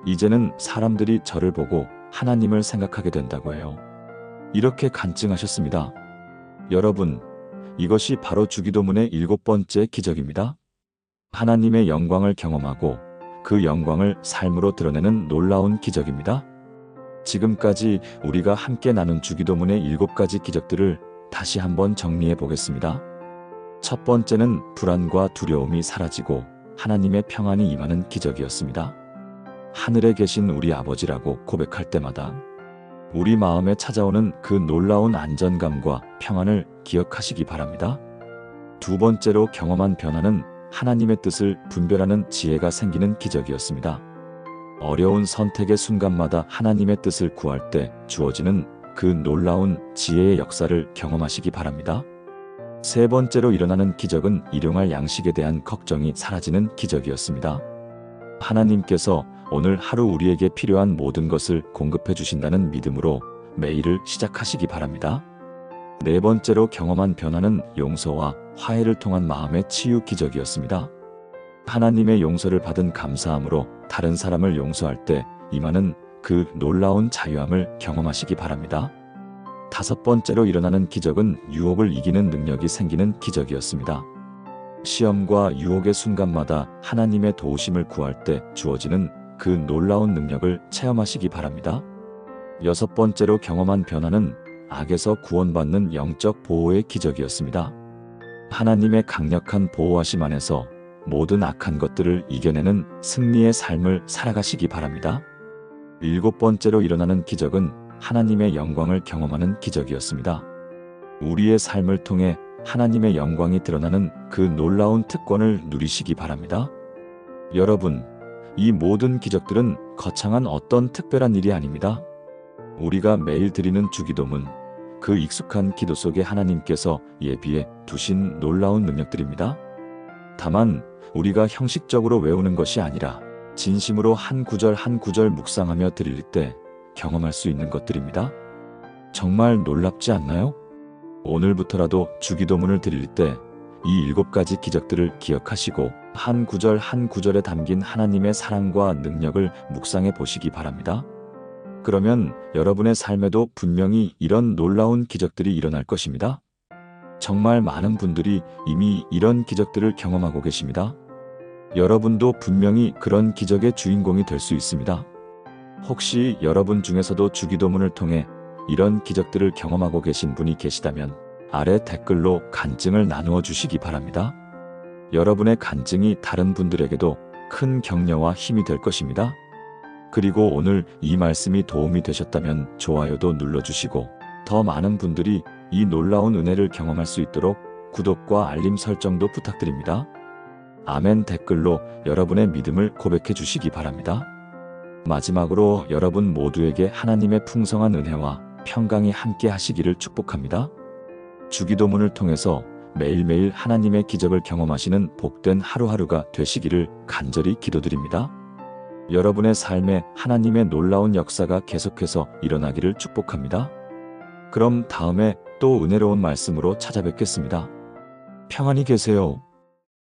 Speaker 1: 이제는 사람들이 저를 보고 하나님을 생각하게 된다고 해요. 이렇게 간증하셨습니다. 여러분, 이것이 바로 주기도문의 7번째 기적입니다. 하나님의 영광을 경험하고 그 영광을 삶으로 드러내는 놀라운 기적입니다. 지금까지 우리가 함께 나눈 주기도문의 7가지 기적들을 다시 한번 정리해 보겠습니다. 첫 번째는 불안과 두려움이 사라지고 하나님의 평안이 임하는 기적이었습니다. 하늘에 계신 우리 아버지라고 고백할 때마다 우리 마음에 찾아오는 그 놀라운 안전감과 평안을 기억하시기 바랍니다. 두 번째로 경험한 변화는 하나님의 뜻을 분별하는 지혜가 생기는 기적이었습니다. 어려운 선택의 순간마다 하나님의 뜻을 구할 때 주어지는 그 놀라운 지혜의 역사를 경험하시기 바랍니다. 세 번째로 일어나는 기적은 일용할 양식에 대한 걱정이 사라지는 기적이었습니다. 하나님께서 오늘 하루 우리에게 필요한 모든 것을 공급해 주신다는 믿음으로 매일을 시작하시기 바랍니다. 네 번째로 경험한 변화는 용서와 화해를 통한 마음의 치유 기적이었습니다. 하나님의 용서를 받은 감사함으로 다른 사람을 용서할 때 임하는 그 놀라운 자유함을 경험하시기 바랍니다. 다섯 번째로 일어나는 기적은 유혹을 이기는 능력이 생기는 기적이었습니다. 시험과 유혹의 순간마다 하나님의 도우심을 구할 때 주어지는 그 놀라운 능력을 체험하시기 바랍니다. 여섯 번째로 경험한 변화는 악에서 구원받는 영적 보호의 기적이었습니다. 하나님의 강력한 보호하심 안에서 모든 악한 것들을 이겨내는 승리의 삶을 살아가시기 바랍니다. 일곱 번째로 일어나는 기적은 하나님의 영광을 경험하는 기적이었습니다. 우리의 삶을 통해 하나님의 영광이 드러나는 그 놀라운 특권을 누리시기 바랍니다. 여러분, 이 모든 기적들은 거창한 어떤 특별한 일이 아닙니다. 우리가 매일 드리는 주기도문, 그 익숙한 기도 속에 하나님께서 예비해 두신 놀라운 능력들입니다. 다만 우리가 형식적으로 외우는 것이 아니라 진심으로 한 구절 한 구절 묵상하며 드릴 때 경험할 수 있는 것들입니다. 정말 놀랍지 않나요? 오늘부터라도 주기도문을 드릴 때 이 7가지 기적들을 기억하시고 한 구절 한 구절에 담긴 하나님의 사랑과 능력을 묵상해 보시기 바랍니다. 그러면 여러분의 삶에도 분명히 이런 놀라운 기적들이 일어날 것입니다. 정말 많은 분들이 이미 이런 기적들을 경험하고 계십니다. 여러분도 분명히 그런 기적의 주인공이 될 수 있습니다. 혹시 여러분 중에서도 주기도문을 통해 이런 기적들을 경험하고 계신 분이 계시다면 아래 댓글로 간증을 나누어 주시기 바랍니다. 여러분의 간증이 다른 분들에게도 큰 격려와 힘이 될 것입니다. 그리고 오늘 이 말씀이 도움이 되셨다면 좋아요도 눌러주시고 더 많은 분들이 이 놀라운 은혜를 경험할 수 있도록 구독과 알림 설정도 부탁드립니다. 아멘 댓글로 여러분의 믿음을 고백해 주시기 바랍니다. 마지막으로 여러분 모두에게 하나님의 풍성한 은혜와 평강이 함께 하시기를 축복합니다. 주기도문을 통해서 매일매일 하나님의 기적을 경험하시는 복된 하루하루가 되시기를 간절히 기도드립니다. 여러분의 삶에 하나님의 놀라운 역사가 계속해서 일어나기를 축복합니다. 그럼 다음에 또 은혜로운 말씀으로 찾아뵙겠습니다. 평안히 계세요.